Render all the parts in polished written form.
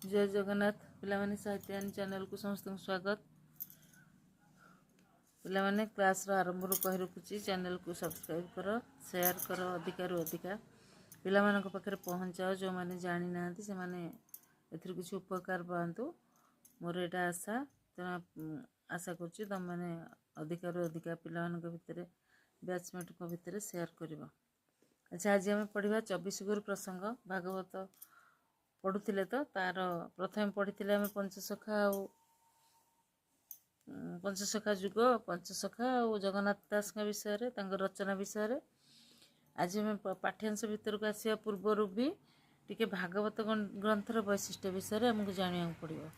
जय जगन्नाथ पिलामाने साहित्यायन चैनल को समस्त स्वागत। पिलामाने क्लास आरंभ कही रखुची चैनल को सब्सक्राइब कर शेयर कर अधिकार अधिका पिलामान पाखे पहुँचाओ जो मैंने जानी ना से मैंने एथर किसी उपकार पातु मोर यहाँ आशा तेना आशा करुच्ची तुम मैंने अधिकार अधिका पिलामान भितर बैचमेट भितर शेयर कर। अच्छा आज आम पढ़ा 24 गुरु प्रसंग भागवत पढ़ुले तो तार प्रथम पढ़ी आम पंचसखा जुग पंचसखा और जगन्नाथ दास विषय रचना विषय आज आम पाठ्यांश भितर को आसवा पूर्वर भी टी भागवत ग्रंथर वैशिष्ट्य विषय आमको जाना पड़ो।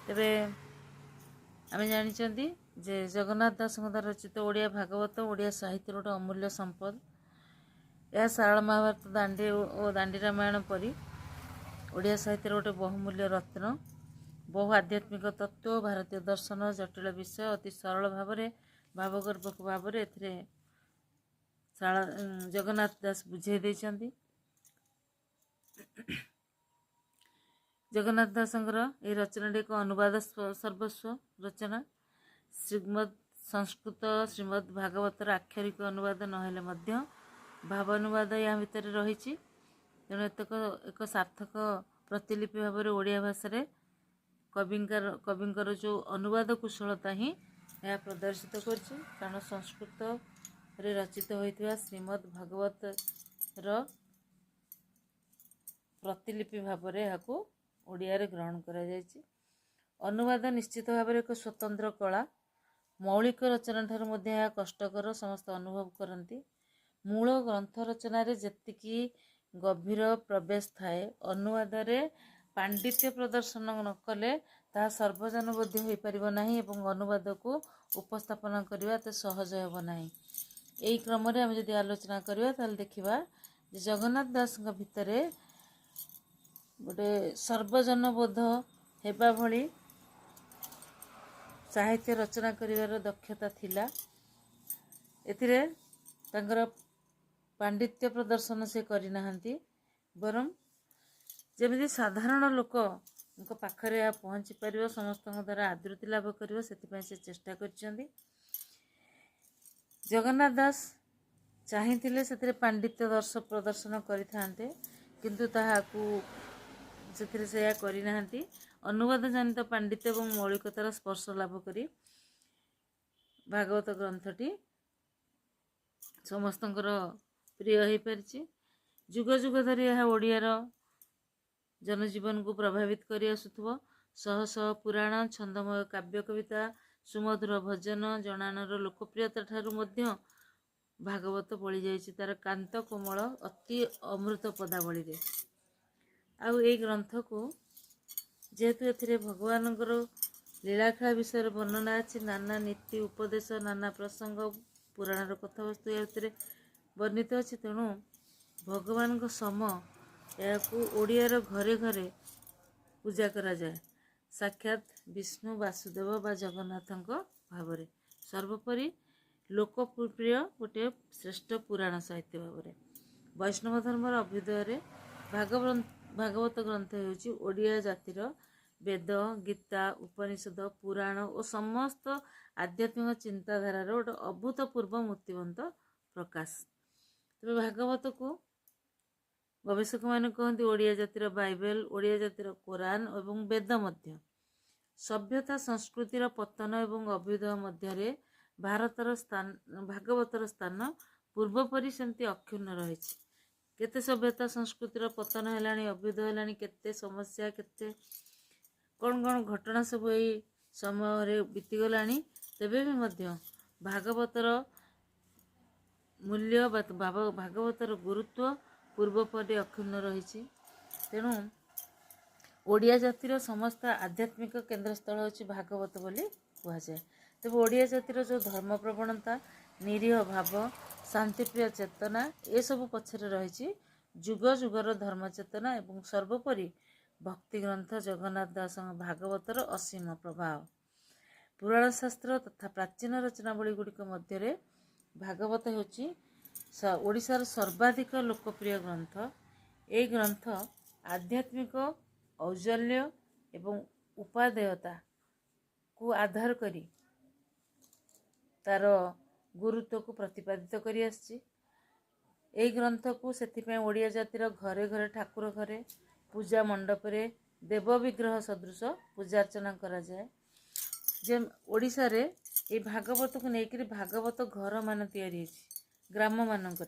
तेरे आम जानी जे जगन्नाथ दास द्वारा रचित ओडिया भागवत ओडिया साहित्य गोटे अमूल्य संपद। यह सारल महाभारत दांडी और दांडी रामायण परी ओडिया साहित्य गोटे बहुमूल्य रत्न। बहु आध्यात्मिक तत्व भारतीय दर्शन जटिल विषय अति सरल भाव भावगर्भक भाव जगन्नाथ दास बुझे देइछन्ति। जगन्नाथ दासंकर यह रचना एक अनुवाद सर्वस्व रचना। श्रीमद संस्कृत श्रीमद भागवतर आक्षरिक अनुवाद नहेले मध्य भावानुवाद या भितर रही तेणु एक सार्थक प्रतिलिपि भाव ओडिया भाषा कविंकर जो अनुवाद कुशलता ही यह प्रदर्शित कारण संस्कृत रे रचित होइथिबा श्रीमद भागवत प्रतिलिपि भाव को ओडिया रे ग्रहण करा जायछि। अनुवाद निश्चित भाव एक स्वतंत्र कला। मौलिक रचना ठार मध्य यह कष्टकर समस्त अनुभव करती। मूल ग्रंथ रचना रे जेतिकी गभीर प्रवेश थाए अनुवाद रे पांडित्य प्रदर्शन न कले ता सर्वजन बोध्य हो पारिबो नाही एवं अनुवाद को उपस्थापन करबा ते सहज हेबो नाही। एई क्रम रे हम जदि आलोचना करबा ताल देखिबा जे जगन्नाथ दास भितरे गोटे सर्वजन बोध हेबा भली साहित्य रचना करिवार दक्षता थिला। एथिरे तांकर पांडित्य प्रदर्शन से करि नाहंती बरम जेमिति साधारण लोक पाखरे पहुँची पार समस्त द्वारा आदृति लाभ कर से चेष्टा कर। जगन्नाथ दास चाहिए से पांडित्य दर्श प्रदर्शन करते किंतु ताहाकू से करना अनुवाद जनित पांडित्य और मौलिकतार स्पर्श लाभ करी भागवत ग्रंथटी समस्त प्रिय हो पारि। जुग जुग धरी यह ओडियार जनजीवन को प्रभावित कर आसुथबो। शह शह पुराण छंदमय काव्य कविता सुमधुर भजन जनानर लोकप्रियता ठारू मध्य भागवत बड़ी जाइछि तार कांत कोमल अति अमृत पदावली रे। आउ ए ग्रंथ को जेहेतु एथिरे भगवानଙ୍କର लीलाखेला विषय वर्णना अछि नाना नीति उपदेश नाना प्रसंग पुराणर कथावस्तु या भितर वर्णित अछि तेणु भगवान सम या ओडियार घरे घरे पूजा करा जाए साक्षात विष्णु वासुदेव बा जगन्नाथ भाव में सर्वोपरि लोकप्रिय गोटे श्रेष्ठ पुराण साहित्य भाव में वैष्णव धर्मर अभ्युदय भागवत ग्रंथ होउछि ओडिया जातिर वेद गीता उपनिषद पुराण और समस्त आध्यात्मिक चिंताधारार गोटे अभूतपूर्व मूर्तिवंत प्रकाश। तेज भागवत को गवेषक मैंने कहते ओडिया जातिर बाइबल ओडिया जातिर कुरान और वेद मध्य सभ्यता संस्कृतिर पतन और अभ्युदय मध्य भारतर स्थान भागवतर स्थान पूर्वपरी सेमती अक्षुण्ण रही। केते सभ्यता संस्कृतिर पतन है अभ्युदय है केते समस्या केते कौन कौन घटना सब यही समय बीतीगला तेबे भी मध्य भागवतर मूल्य भागवतर गुरुत्व पूर्वपरि अक्षुण्ण रही। तेणु ओडिया जातिर समस्त आध्यात्मिक केन्द्रस्थल होछि भागवत बोली कहुए। तेज ओडिया जातिर जो धर्म प्रवणता निरीह भाव शांतिप्रिय चेतना ये सब पछरे रही जुग जुगर धर्म चेतना एवं सर्वोपरि भक्ति ग्रंथ जगन्नाथ दास भागवतर असीम प्रभाव। पुराण शास्त्र तथा प्राचीन रचनावली गुड़िक मध्य भागवत होछि ओडिशार सर्वाधिक लोकप्रिय ग्रंथ। ए ग्रंथ आध्यात्मिक औज्जल्य एवं उपादेयता को आधार करी तार गुरुत्व को प्रतिपादित करी आसछि। एई ग्रंथ को सेथिपे ओडिया जातिर घरे घरे ठाकुर घरे पूजा मंडप रे देव विग्रह सदृश पूजा अर्चना करा जाए। जे ओडिशा रे ए भागवत को लेकर भागवत घर मान तैयारी ग्राम मानक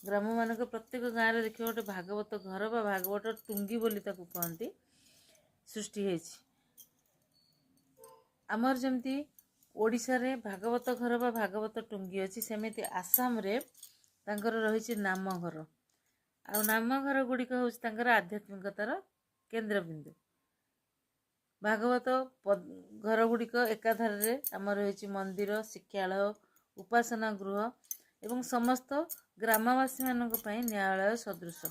ग्राम मानक प्रत्येक गाँव में देखिए गोटे भागवत घर बा भागवत टुंगी बोली ताकू कहती सृष्टि होती। आमर जमती ओडिशा रे भागवत घर बा भागवत टुंगी अच्छी सेमती आसाम रे तांकर रही नाम घर आ नाम घर गुड़िक हूँ आध्यात्मिकतार केन्द्रबिंदु। भागवत घर गुड़िक एकाधारे आम रही मंदिर शिक्षालय उपासना गृह एवं समस्त ग्रामवासी मानक न्यायालय सदृश।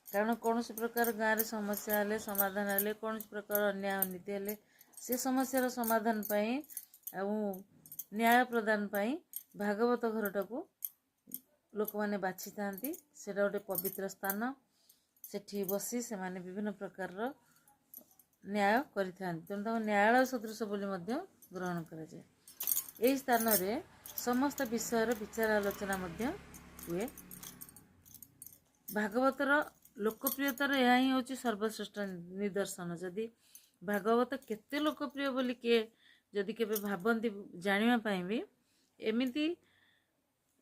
कारण कौन प्रकार गाँव में समस्या हेले समाधान हेले कौन प्रकार अन्याय अनीति हेले से समस्यार समाधान पाई न्याय प्रदान पाई भागवत घरटा को लोक मैंने बाछि थांती। सेटा गोटे पवित्र स्थान सेठी बसी से माने विभिन्न प्रकार न्याय करि थांती तेणु न्यायालय सदृश बोली मध्य ग्रहण करा जाए। एही स्थान रे समस्त विषय विचार आलोचना मध्य हुए। भागवतर लोकप्रियतार यह ही हूँ सर्वश्रेष्ठ निदर्शन। जदि भागवत केते लोकप्रिय बोली किए जदि केबे भाबंती जानिबा पई भी एमिति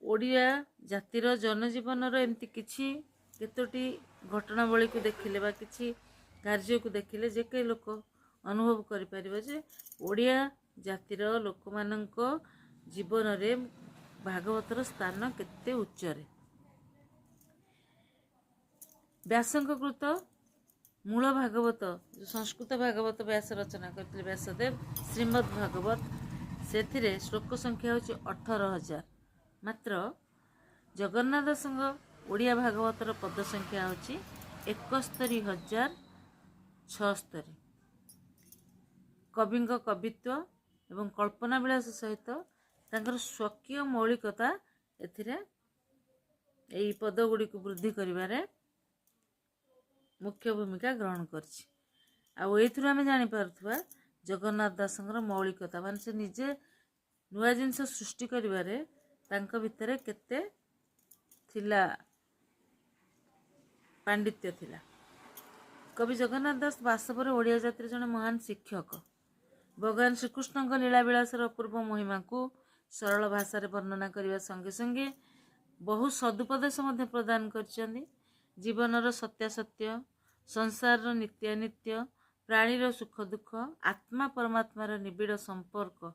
ओडिया जातिर जनजीवन एमती किछि केतोटी घटनावली को देखिले बा किछि कार्य को देखिले जे के लोक अनुभव करि परिबे जे ओडिया जातिर लोक मानक जीवन रे भागवतर स्थान केते उच्च रे। व्यासंकृत मूल भागवत जो संस्कृत भागवत व्यास रचना करते व्यासदेव श्रीमद् भागवत से श्लोक संख्या हूँ 18,000 मात्र। जगन्नाथ दासंग ओडिया भागवतर पद संख्या हूँ 71,076। कवि कवित्व एवं कल्पना विलास सहित तांकर स्वकीय मौलिकता एथिरे एई पद गुड़ी को वृद्धि करिबारे मुख्य भूमिका ग्रहण करछि। आउ एथुर आमे जानि पारुथबा जगन्नाथ दासंकर मौलिकता मान से निजे नुआ जिनस सृष्टि करिबारे तांक भितरे केते थिला पांडित्य थिला। कवि जगन्नाथ दास वास्तव में ओडिया जातिर जने महान शिक्षक। भगवान श्रीकृष्ण लीला विलासर अपूर्व महिमा को सरल भाषा वर्णना करने संगे संगे बहु सदुपदेश प्रदान कर जीवनर सत्यासत्य संसार नित्यानित्य प्राणीर सुख दुख आत्मा परमात्मार निबिड़ संपर्क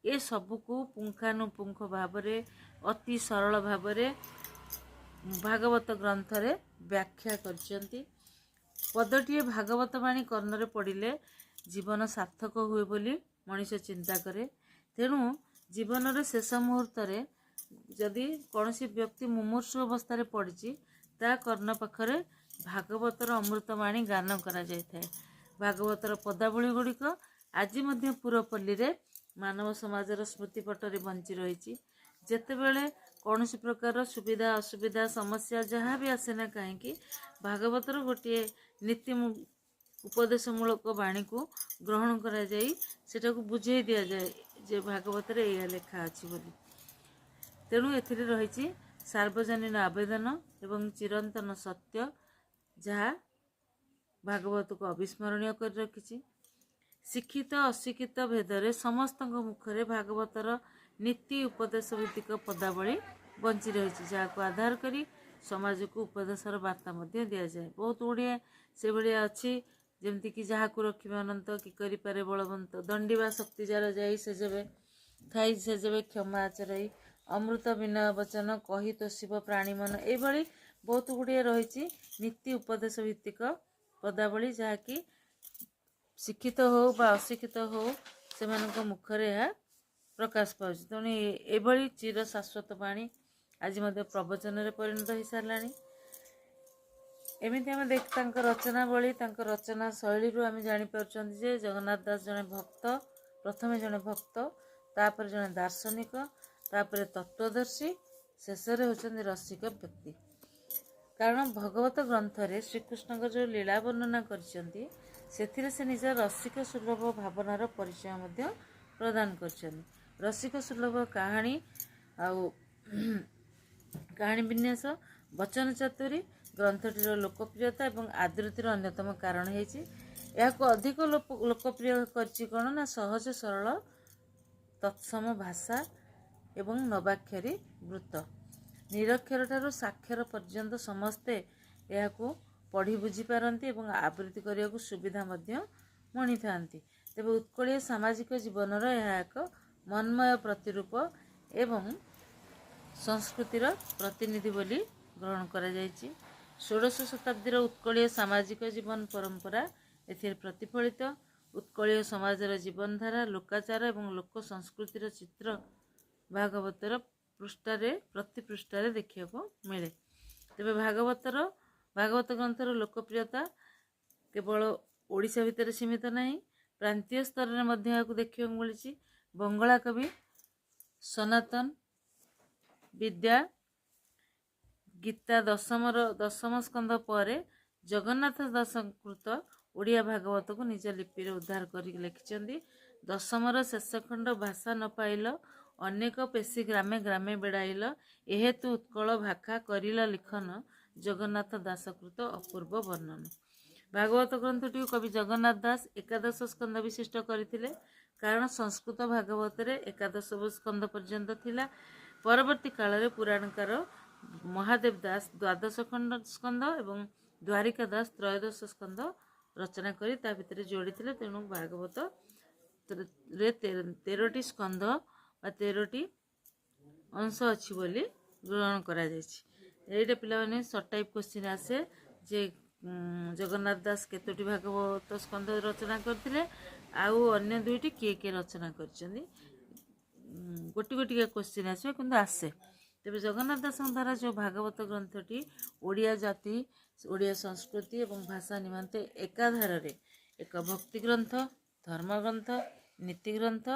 ए सबको पुंखानुपुंख भाव अति सरल भाव भागवत ग्रंथ रे व्याख्या करछंती। पदटीए भागवत बाणी कर्णरे पड़िले जीवन सार्थक हुए बोली मनीष चिंता करे। तेणु जीवन शेष मुहूर्त जदि कौन व्यक्ति मुमूर्षु अवस्था पड़ी ता कर्ण पाखरे भागवतर अमृतवाणी गान करा जाय थाए। भागवतर पदावली गुड़िक आज पुरपल्ली रे मानव समाजर स्मृतिपटरे बंची रही। जेतेबेले कौन प्रकार सुविधा असुविधा समस्या जहाँ भी आसेना कहीं भागवतर गोटे नीति उपदेशमूलक वाणी को ग्रहण करा जाई सेटा को बुझे दिया जाए जे भागवत रे या लेखा अछि बोली। तेणु एथिरे रही सार्वजनीन आवेदन एवं चिरंतन सत्य जहाँ भागवत को अविस्मरणीय कर रखिछि। शिक्षित अशिक्षित भेदरे समस्त मुखरे भागवतर नीति उपदेश भित्तिक पदावली बंची रही जहाँ को आधार करी समाज को उपदेशर वार्ता मध्य दिया जाए। बहुत गुड़िए से भाया अच्छी जमती कि जहाँ को रखिबे अनंत कि करिपारे बलवंत दंडीवा शक्ति जार जाई से जेबे खाई से जेबे क्षमा आचरई अमृत विनय वचन कही तो शिव प्राणी मन ये बहुत गुड़िए रही नीति उपदेश भित्तिक पदावली जहाँकि शिक्षित हो बा अशिक्षित हो से मुखरे यह प्रकाश पाउछि। तेणु ये चिर शाश्वत वाणी आज प्रवचन रे परिणत हो साराणी। एमती आम देख रचनावली रचना शैली आम जापर जे जगन्नाथ दास जड़े भक्त प्रथमे जड़े भक्त तापर जड़े दार्शनिक तापर तत्वदर्शी शेष होती रसिक व्यक्ति। कारण भगवत ग्रंथ रे श्रीकृष्ण जो लीला वर्णना करछंती ସେଥିରେ ସେ ନିଜ ରସିକ ସୁଲଭ ଭାବନାର ପରିଚୟ ମଧ୍ୟ ପ୍ରଦାନ କରିଛନ୍ତି। ରସିକ ସୁଲଭ କାହାଣୀ ଆଉ କାହାଣୀ ବିନ୍ୟାସ, ବଚନ ଚାତୁରୀ ଗ୍ରନ୍ଥଟିର ଲୋକପ୍ରିୟତା ଏବଂ ଆଦୃତିର ଅନ୍ୟତମ କାରଣ ହେଇଛି। ଏହାକୁ ଅଧିକ ଲୋକପ୍ରିୟ କରିଛି କ'ଣ ନା ସହଜ ସରଳ ତତ୍ସମ ଭାଷା ଏବଂ ନବାକ୍ଷରୀ ବୃତ୍ତ। ନିରକ୍ଷର ଠାରୁ ସାକ୍ଷର ପର୍ଯ୍ୟନ୍ତ ସମସ୍ତେ ଏହାକୁ ପଢ଼ି ବୁଝିପାରନ୍ତି ଏବଂ ଆବୃତ୍ତି କରିବାକୁ ସୁବିଧା ମଧ୍ୟ ମଣିଥାନ୍ତି। ତେବେ ଉତ୍କଳୀୟ ସାମାଜିକ ଜୀବନର ଏହା ଏକ ମନ୍ମୟ ପ୍ରତିରୂପ ଏବଂ ସଂସ୍କୃତିର ପ୍ରତିନିଧି ବୋଲି ଗ୍ରହଣ କରାଯାଇଛି। ଷୋଡ଼ଶ ଶତାବ୍ଦୀର ଉତ୍କଳୀୟ ସାମାଜିକ ଜୀବନ ପରମ୍ପରା ଏଥିରେ ପ୍ରତିଫଳିତ। ଉତ୍କଳୀୟ ସମାଜର ଜୀବନଧାରା, ଲୋକାଚାର ଏବଂ ଲୋକ ସଂସ୍କୃତିର ଚିତ୍ର ଭାଗବତର ପ୍ରତି ପୃଷ୍ଠାରେ ଦେଖିବାକୁ ମିଳେ। ତେବେ ଭାଗବତ ଗ୍ରନ୍ଥର ଲୋକପ୍ରିୟତା କେବଳ ଓଡ଼ିଶା ଭିତରେ ସୀମିତ ନାହିଁ, ପ୍ରାନ୍ତୀୟ ସ୍ତରରେ ମଧ୍ୟ ଏହାକୁ ଦେଖିବାକୁ ମିଳିଛି। ବଙ୍ଗଳା କବି ସନାତନ ବିଦ୍ୟା ଗୀତା ଦଶମ ସ୍କନ୍ଧ ପରେ ଜଗନ୍ନାଥ ଦାସକୃତ ଓଡ଼ିଆ ଭାଗବତକୁ ନିଜ ଲିପିରେ ଉଦ୍ଧାର କରି ଲେଖିଛନ୍ତି। ଦଶମର ଶେଷ ଖଣ୍ଡ ଭାଷା ନ ପାଇଲ, ଅନେକ ପେଶୀ ଗ୍ରାମେ ଗ୍ରାମେ ବେଡ଼ାଇଲ, ଏହେତୁ ଉତ୍କଳ ଭାଷା କରିଲ ଲିଖନ, ଜଗନ୍ନାଥ ଦାସକୃତ ଅପୂର୍ବ ବର୍ଣ୍ଣନ। ଭାଗବତ ଗ୍ରନ୍ଥଟିକୁ କବି ଜଗନ୍ନାଥ ଦାସ ଏକାଦଶ ସ୍କନ୍ଧ ବିଶିଷ୍ଟ କରିଥିଲେ, କାରଣ ସଂସ୍କୃତ ଭାଗବତରେ ଏକାଦଶ ସ୍କନ୍ଧ ପର୍ଯ୍ୟନ୍ତ ଥିଲା। ପରବର୍ତ୍ତୀ କାଳରେ ପୁରାଣକାର ମହାଦେବ ଦାସ ଦ୍ୱାଦଶ ସ୍କନ୍ଧ ଏବଂ ଦ୍ୱାରିକା ଦାସ ତ୍ରୟୋଦଶ ସ୍କନ୍ଧ ରଚନା କରି ତା ଭିତରେ ଯୋଡ଼ିଥିଲେ। ତେଣୁ ଭାଗବତରେ 13ଟି ସ୍କନ୍ଧ ବା 13ଟି ଅଂଶ ଅଛି ବୋଲି ଗ୍ରହଣ କରାଯାଇଛି। ଏଇଟା ପିଲାମାନେ ସର୍ଟ ଟାଇପ୍ କୋଶ୍ଚିନ୍ ଆସେ ଯେ ଜଗନ୍ନାଥ ଦାସ କେତୋଟି ଭାଗବତ ସ୍କନ୍ଧ ରଚନା କରିଥିଲେ ଆଉ ଅନ୍ୟ ଦୁଇଟି କିଏ କିଏ ରଚନା କରିଛନ୍ତି। ଗୋଟିକା କୋଶ୍ଚିନ୍ ଆସିବ କିନ୍ତୁ ଆସେ। ତେବେ ଜଗନ୍ନାଥ ଦାସଙ୍କ ଦ୍ୱାରା ଯେଉଁ ଭାଗବତ ଗ୍ରନ୍ଥଟି ଓଡ଼ିଆ ଜାତି, ଓଡ଼ିଆ ସଂସ୍କୃତି ଏବଂ ଭାଷା ନିମନ୍ତେ ଏକାଧାରରେ ଏକ ଭକ୍ତି ଗ୍ରନ୍ଥ, ଧର୍ମଗ୍ରନ୍ଥ, ନୀତି ଗ୍ରନ୍ଥ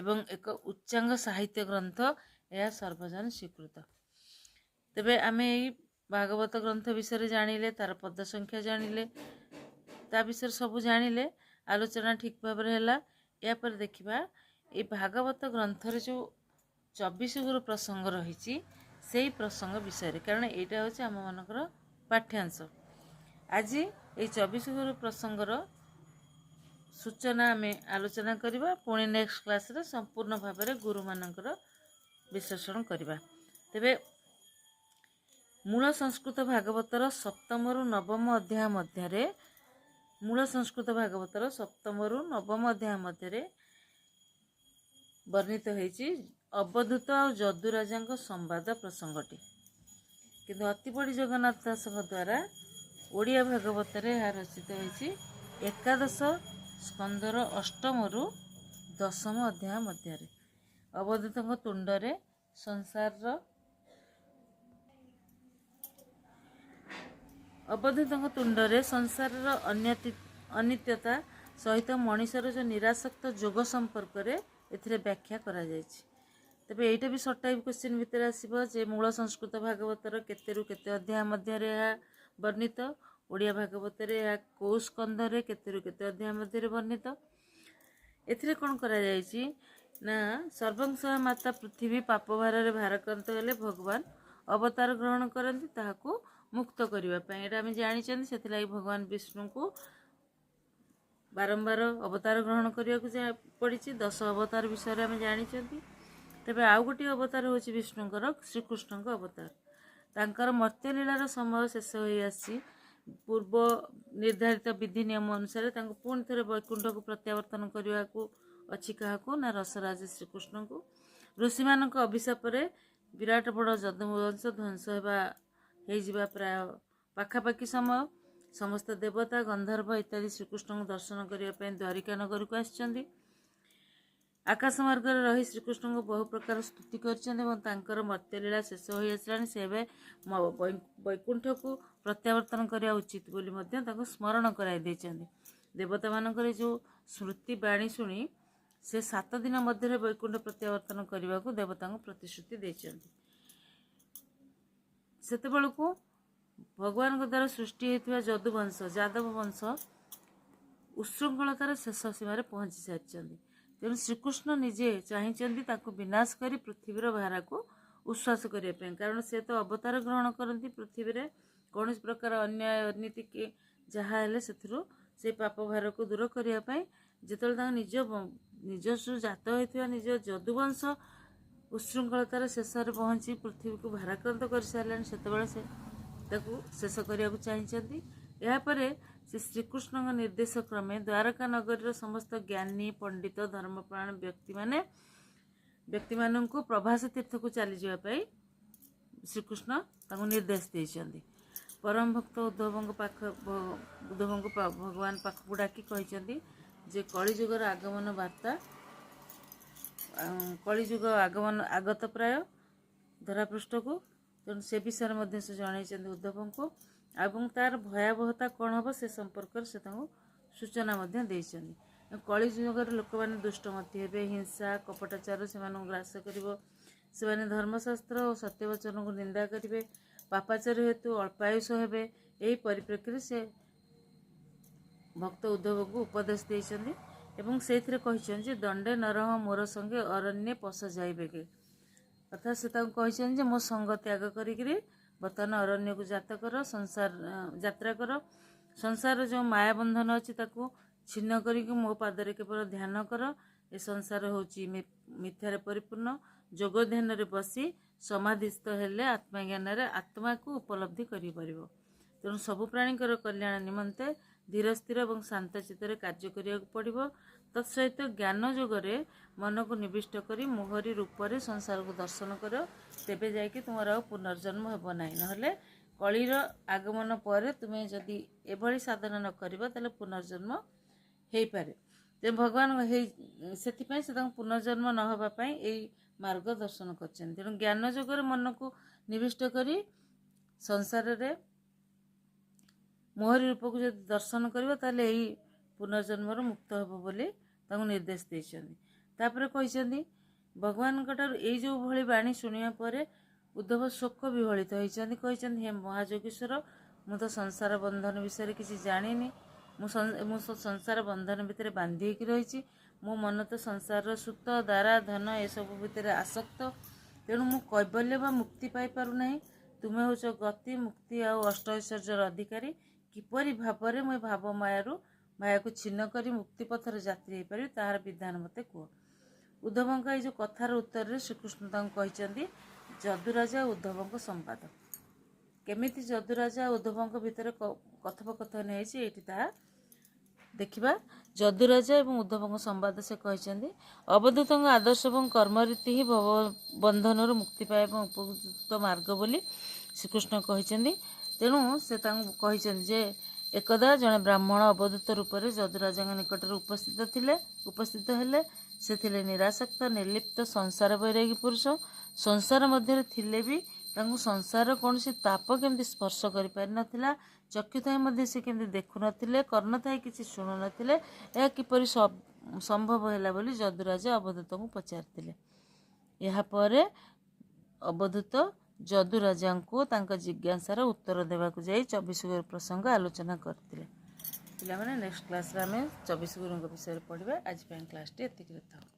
ଏବଂ ଏକ ଉଚ୍ଚାଙ୍ଗ ସାହିତ୍ୟ ଗ୍ରନ୍ଥ, ଏହା ସର୍ବଜନ ସ୍ୱୀକୃତ। ତେବେ ଆମେ ଏଇ ଭାଗବତ ଗ୍ରନ୍ଥ ବିଷୟରେ ଜାଣିଲେ, ତାର ପଦ ସଂଖ୍ୟା ଜାଣିଲେ, ତା ବିଷୟରେ ସବୁ ଜାଣିଲେ, ଆଲୋଚନା ଠିକ୍ ଭାବରେ ହେଲା। ଏହାପରେ ଦେଖିବା ଏଇ ଭାଗବତ ଗ୍ରନ୍ଥରେ ଯେଉଁ 24 ଗୁରୁ ପ୍ରସଙ୍ଗ ରହିଛି ସେଇ ପ୍ରସଙ୍ଗ ବିଷୟରେ, କାରଣ ଏଇଟା ହେଉଛି ଆମମାନଙ୍କର ପାଠ୍ୟାଂଶ। ଆଜି ଏଇ 24 ଗୁରୁ ପ୍ରସଙ୍ଗର ସୂଚନା ଆମେ ଆଲୋଚନା କରିବା, ପୁଣି ନେକ୍ସଟ କ୍ଲାସରେ ସମ୍ପୂର୍ଣ୍ଣ ଭାବରେ ଗୁରୁମାନଙ୍କର ବିଶ୍ଳେଷଣ କରିବା। ତେବେ ମୂଳ ସଂସ୍କୃତ ଭାଗବତର ସପ୍ତମରୁ ନବମ ଅଧ୍ୟାୟ ମଧ୍ୟରେ ବର୍ଣ୍ଣିତ ହୋଇଛି ଅବଧୂତ ଆଉ ଯଦୁ ରାଜାଙ୍କ ସମ୍ବାଦ ପ୍ରସଙ୍ଗଟି। କିନ୍ତୁ ଅତିବଡ଼ି ଜଗନ୍ନାଥ ଦାସଙ୍କ ଦ୍ୱାରା ଓଡ଼ିଆ ଭାଗବତରେ ଏହା ରଚିତ ହୋଇଛି ଏକାଦଶ ସ୍କନ୍ଧର ଅଷ୍ଟମରୁ ଦଶମ ଅଧ୍ୟାୟ ମଧ୍ୟରେ। ଅବଧୂତଙ୍କ ତୁଣ୍ଡରେ ସଂସାରର ଅନିତ୍ୟତା ସହିତ ମଣିଷର ଯେଉଁ ନିରାସକ୍ତ ଯୋଗ ସମ୍ପର୍କରେ ଏଥିରେ ବ୍ୟାଖ୍ୟା କରାଯାଇଛି। ତେବେ ଏଇଟା ବି ସର୍ଟ ଟାଇପ୍ କୋଶ୍ଚିନ୍ ଭିତରେ ଆସିବ ଯେ ମୂଳ ସଂସ୍କୃତ ଭାଗବତର କେତେରୁ କେତେ ଅଧ୍ୟାୟ ମଧ୍ୟରେ ଏହା ବର୍ଣ୍ଣିତ, ଓଡ଼ିଆ ଭାଗବତରେ ଏହା କୋଉ ସ୍କନ୍ଧରେ କେତେରୁ କେତେ ଅଧ୍ୟାୟ ମଧ୍ୟରେ ବର୍ଣ୍ଣିତ। ଏଥିରେ କ'ଣ କରାଯାଇଛି ନା ସର୍ବଂସହା ମାତା ପୃଥିବୀ ପାପ ଭାରରେ ଭାରାକ୍ରାନ୍ତ ହେଲେ ଭଗବାନ ଅବତାର ଗ୍ରହଣ କରନ୍ତି ତାହାକୁ ମୁକ୍ତ କରିବା ପାଇଁ। ଏଇଟା ଆମେ ଜାଣିଛନ୍ତି, ସେଥିଲାଗି ଭଗବାନ ବିଷ୍ଣୁଙ୍କୁ ବାରମ୍ବାର ଅବତାର ଗ୍ରହଣ କରିବାକୁ ପଡ଼ିଛି। 10 ଅବତାର ବିଷୟରେ ଆମେ ଜାଣିଛନ୍ତି। ତେବେ ଆଉ ଗୋଟିଏ ଅବତାର ହେଉଛି ବିଷ୍ଣୁଙ୍କର ଶ୍ରୀକୃଷ୍ଣଙ୍କ ଅବତାର। ତାଙ୍କର ମର୍ତ୍ତ୍ୟଲୀଳାର ସମୟ ଶେଷ ହୋଇ ଆସିଛି। ପୂର୍ବ ନିର୍ଦ୍ଧାରିତ ବିଧି ନିୟମ ଅନୁସାରେ ତାଙ୍କୁ ପୁଣି ଥରେ ବୈକୁଣ୍ଠକୁ ପ୍ରତ୍ୟାବର୍ତ୍ତନ କରିବାକୁ ଅଛି। କାହାକୁ ନା ରସରାଜ ଶ୍ରୀକୃଷ୍ଣଙ୍କୁ। ଋଷିମାନଙ୍କ ଅଭିଶାପରେ ବିରାଟ ବଡ଼ ଯଦୁବଂଶ ଧ୍ୱଂସ ହେଇଯିବା ପ୍ରାୟ ପାଖାପାଖି ସମୟ। ସମସ୍ତ ଦେବତା, ଗନ୍ଧର୍ବ ଇତ୍ୟାଦି ଶ୍ରୀକୃଷ୍ଣଙ୍କୁ ଦର୍ଶନ କରିବା ପାଇଁ ଦ୍ୱାରିକା ନଗରକୁ ଆସିଛନ୍ତି। ଆକାଶ ମାର୍ଗରେ ରହି ଶ୍ରୀକୃଷ୍ଣଙ୍କୁ ବହୁ ପ୍ରକାର ସ୍ତୁତି କରିଛନ୍ତି ଏବଂ ତାଙ୍କର ମର୍ତ୍ତ୍ୟଲୀଳା ଶେଷ ହୋଇ ଆସିଲାଣି, ସେ ଏବେ ବୈକୁଣ୍ଠକୁ ପ୍ରତ୍ୟାବର୍ତ୍ତନ କରିବା ଉଚିତ ବୋଲି ମଧ୍ୟ ତାଙ୍କୁ ସ୍ମରଣ କରାଇ ଦେଇଛନ୍ତି। ଦେବତାମାନଙ୍କର ଯେଉଁ ସ୍ମୃତି ବାଣୀ ଶୁଣି ସେ 7 ଦିନ ମଧ୍ୟରେ ବୈକୁଣ୍ଠ ପ୍ରତ୍ୟାବର୍ତ୍ତନ କରିବାକୁ ଦେବତାଙ୍କୁ ପ୍ରତିଶ୍ରୁତି ଦେଇଛନ୍ତି। ସେତେବେଳକୁ ଭଗବାନଙ୍କ ଦ୍ୱାରା ସୃଷ୍ଟି ହୋଇଥିବା ଯାଦବ ବଂଶ ଉଶୃଙ୍ଖଳତାର ଶେଷ ସୀମାରେ ପହଞ୍ଚି ସାରିଛନ୍ତି। ତେଣୁ ଶ୍ରୀକୃଷ୍ଣ ନିଜେ ଚାହିଁଛନ୍ତି ତାଙ୍କୁ ବିନାଶ କରି ପୃଥିବୀର ଭାରାକୁ ଉଶ୍ୱାସ କରିବା ପାଇଁ, କାରଣ ସେ ତ ଅବତାର ଗ୍ରହଣ କରନ୍ତି ପୃଥିବୀରେ। କୌଣସି ପ୍ରକାର ଅନ୍ୟାୟ ଅନୀତି କି ଯାହା ହେଲେ ସେଥିରୁ ସେଇ ପାପ ଭାରକୁ ଦୂର କରିବା ପାଇଁ ଯେତେବେଳେ ତାଙ୍କ ନିଜସ୍ୱ ଜାତ ହୋଇଥିବା ନିଜ ଯଦୁବଂଶ ଉଶୃଙ୍ଖଳତାର ଶେଷରେ ପହଞ୍ଚି ପୃଥିବୀକୁ ଭାରାକ୍ରାନ୍ତ କରିସାରିଲାଣି, ସେତେବେଳେ ସେ ତାକୁ ଶେଷ କରିବାକୁ ଚାହିଁଛନ୍ତି। ଏହାପରେ ସେ ଶ୍ରୀକୃଷ୍ଣଙ୍କ ନିର୍ଦ୍ଦେଶ କ୍ରମେ ଦ୍ୱାରକା ନଗରୀର ସମସ୍ତ ଜ୍ଞାନୀ ପଣ୍ଡିତ ଧର୍ମପ୍ରାଣ ବ୍ୟକ୍ତିମାନଙ୍କୁ ପ୍ରଭାସ ତୀର୍ଥକୁ ଚାଲିଯିବା ପାଇଁ ଶ୍ରୀକୃଷ୍ଣ ତାଙ୍କୁ ନିର୍ଦ୍ଦେଶ ଦେଇଛନ୍ତି। ପରମ ଭକ୍ତ ଉଦ୍ଧବଙ୍କ ଭଗବାନ ପାଖକୁ ଡାକି କହିଛନ୍ତି ଯେ କଳିଯୁଗର ଆଗମନ ବାର୍ତ୍ତା, କଳିଯୁଗ ଆଗତ ପ୍ରାୟ ଧରାପୃଷ୍ଠକୁ। ତେଣୁ ସେ ବିଷୟରେ ମଧ୍ୟ ସେ ଜଣାଇଛନ୍ତି ଉଦ୍ଧବଙ୍କୁ, ଏବଂ ତାର ଭୟାବହତା କ'ଣ ହେବ ସେ ସମ୍ପର୍କରେ ସେ ତାଙ୍କୁ ସୂଚନା ମଧ୍ୟ ଦେଇଛନ୍ତି। କଳିଯୁଗରେ ଲୋକମାନେ ଦୁଷ୍ଟମତି ହେବେ, ହିଂସା କପଟାଚାର ସେମାନଙ୍କୁ ଗ୍ରାସ କରିବ, ସେମାନେ ଧର୍ମଶାସ୍ତ୍ର ଓ ସତ୍ୟବଚନକୁ ନିନ୍ଦା କରିବେ, ପାପାଚାର ହେତୁ ଅଳ୍ପାୟୁଷ ହେବେ। ଏହି ପରିପ୍ରେକ୍ଷୀରେ ସେ ଭକ୍ତ ଉଦ୍ଧବଙ୍କୁ ଉପଦେଶ ଦେଇଛନ୍ତି ଏବଂ ସେଇଥିରେ କହିଛନ୍ତି ଯେ ଦଣ୍ଡେ ନରହ ମୋର ସଙ୍ଗେ ଅରଣ୍ୟ ପଶ ଯାଇବେଗେ। ଅର୍ଥାତ୍ ସେ ତାଙ୍କୁ କହିଛନ୍ତି ଯେ ମୋ ସଙ୍ଗ ତ୍ୟାଗ କରିକିରି ବର୍ତ୍ତମାନ ଅରଣ୍ୟକୁ ଯାତ୍ରା କର। ସଂସାରର ଯେଉଁ ମାୟାବନ୍ଧନ ଅଛି ତାକୁ ଛିନ୍ନ କରିକି ମୋ ପାଦରେ କେବଳ ଧ୍ୟାନ କର। ଏ ସଂସାର ହେଉଛି ମିଥ୍ୟାରେ ପରିପୂର୍ଣ୍ଣ। ଯୋଗ ଧ୍ୟାନରେ ବସି ସମାଧିସ୍ଥ ହେଲେ ଆତ୍ମଜ୍ଞାନରେ ଆତ୍ମାକୁ ଉପଲବ୍ଧି କରିପାରିବ। ତେଣୁ ସବୁ ପ୍ରାଣୀଙ୍କର କଲ୍ୟାଣ ନିମନ୍ତେ ଧୀର ସ୍ଥିର ଏବଂ ଶାନ୍ତ ଚିତ୍ତରେ କାର୍ଯ୍ୟ କରିବାକୁ ପଡ଼ିବ। ତତ୍ସହିତ ଜ୍ଞାନ ଯୋଗରେ ମନକୁ ନିବିଷ୍ଟ କରି ମୋହରି ରୂପରେ ସଂସାରକୁ ଦର୍ଶନ କର, ତେବେ ଯାଇକି ତୁମର ଆଉ ପୁନର୍ଜନ୍ମ ହେବ ନାହିଁ। ନହେଲେ କଳିର ଆଗମନ ପରେ ତୁମେ ଯଦି ଏଭଳି ସାଧନା ନ କରିବ ତାହେଲେ ପୁନର୍ଜନ୍ମ ହେଇପାରେ। ତେଣୁ ଭଗବାନ ସେଥିପାଇଁ ସେ ତାଙ୍କୁ ପୁନର୍ଜନ୍ମ ନ ହେବା ପାଇଁ ଏଇ ମାର୍ଗ ଦର୍ଶନ କରିଛନ୍ତି। ତେଣୁ ଜ୍ଞାନ ଯୋଗରେ ମନକୁ ନିବିଷ୍ଟ କରି ସଂସାରରେ ମୋହରି ରୂପକୁ ଯଦି ଦର୍ଶନ କରିବ ତାହେଲେ ଏହି ପୁନର୍ଜନ୍ମରୁ ମୁକ୍ତ ହେବ ବୋଲି ତାଙ୍କୁ ନିର୍ଦ୍ଦେଶ ଦେଇଛନ୍ତି। ତାପରେ କହିଛନ୍ତି ଭଗବାନଙ୍କଠାରୁ ଏଇ ଯେଉଁ ଭଳି ବାଣୀ ଶୁଣିବା ପରେ ଉଦ୍ଧବ ଶୋକ ବିହଳିତ ହୋଇଛନ୍ତି। କହିଛନ୍ତି ହେ ମହାଯୋଗୀଶ୍ୱର, ମୁଁ ତ ସଂସାର ବନ୍ଧନ ବିଷୟରେ କିଛି ଜାଣିନି। ମୁଁ ସଂସାର ବନ୍ଧନ ଭିତରେ ବାନ୍ଧି ହେଇକି ରହିଛି। ମୋ ମନ ତ ସଂସାରର ସୁତ ଦାରା ଧନ ଏସବୁ ଭିତରେ ଆସକ୍ତ। ତେଣୁ ମୁଁ କୈବଲ୍ୟ ବା ମୁକ୍ତି ପାଇପାରୁନାହିଁ। ତୁମେ ହେଉଛ ଗତି ମୁକ୍ତି ଆଉ ଅଷ୍ଟ ଐଶ୍ୱର୍ଯ୍ୟର ଅଧିକାରୀ। କିପରି ଭାବରେ ମୁଁ ଭାବ ମାୟାକୁ ଛିନ୍ନ କରି ମୁକ୍ତି ପଥରେ ଯାତ୍ରୀ ହେଇପାରିବି ତାହାର ବିଧାନ ମୋତେ କୁହ। ଉଦ୍ଧବଙ୍କ ଏଇ ଯେଉଁ କଥାର ଉତ୍ତରରେ ଶ୍ରୀକୃଷ୍ଣ ତାଙ୍କୁ କହିଛନ୍ତି ଯଦୁରାଜା ଉଦ୍ଧବଙ୍କ ସମ୍ବାଦ। କେମିତି ଯଦୁରାଜା ଉଦ୍ଧବଙ୍କ ଭିତରେ କଥୋପକଥନ ହେଇଛି ଏଇଠି ତାହା ଦେଖିବା। ଯଦୁରାଜା ଏବଂ ଉଦ୍ଧବଙ୍କ ସମ୍ବାଦ ସେ କହିଛନ୍ତି ଅବଧୂତଙ୍କ ଆଦର୍ଶ ଏବଂ କର୍ମରୀତି ହିଁ ବନ୍ଧନରୁ ମୁକ୍ତି ପାଇବା ଉପଯୁକ୍ତ ମାର୍ଗ ବୋଲି ଶ୍ରୀକୃଷ୍ଣ କହିଛନ୍ତି। ତେଣୁ ସେ ତାଙ୍କୁ କହିଛନ୍ତି ଯେ ଏକଦା ଜଣେ ବ୍ରାହ୍ମଣ ଅବଧୂତ ରୂପରେ ଯଦୁରାଜାଙ୍କ ନିକଟରେ ଉପସ୍ଥିତ ହେଲେ। ସେ ଥିଲେ ନିରାସକ୍ତ ନିର୍ଲିପ୍ତ ସଂସାର ବୈରାଗୀ ପୁରୁଷ। ସଂସାର ମଧ୍ୟରେ ଥିଲେ ବି ତାଙ୍କୁ ସଂସାରର କୌଣସି ତାପ କେମିତି ସ୍ପର୍ଶ କରିପାରିନଥିଲା। ଚକ୍ଷୁ ଥାଇ ମଧ୍ୟ ସେ କେମିତି ଦେଖୁନଥିଲେ, କର୍ଣ୍ଣ ଥାଇ କିଛି ଶୁଣୁନଥିଲେ। ଏହା କିପରି ସମ୍ଭବ ହେଲା ବୋଲି ଯଦୁରାଜା ଅବଧୂତଙ୍କୁ ପଚାରିଥିଲେ। ଏହାପରେ ଅବଧୂତ ଯଦୁରାଜାଙ୍କୁ ତାଙ୍କ ଜିଜ୍ଞାସାର ଉତ୍ତର ଦେବାକୁ ଯାଇ 24 ଗୁରୁ ପ୍ରସଙ୍ଗ ଆଲୋଚନା କରିଥିଲେ। ପିଲାମାନେ ନେକ୍ସଟ କ୍ଲାସ୍ରେ ଆମେ 24 ଗୁରୁଙ୍କ ବିଷୟରେ ପଢ଼ିବା। ଆଜି ପାଇଁ କ୍ଲାସ୍ଟି ଏତିକିରେ ଥାଉ।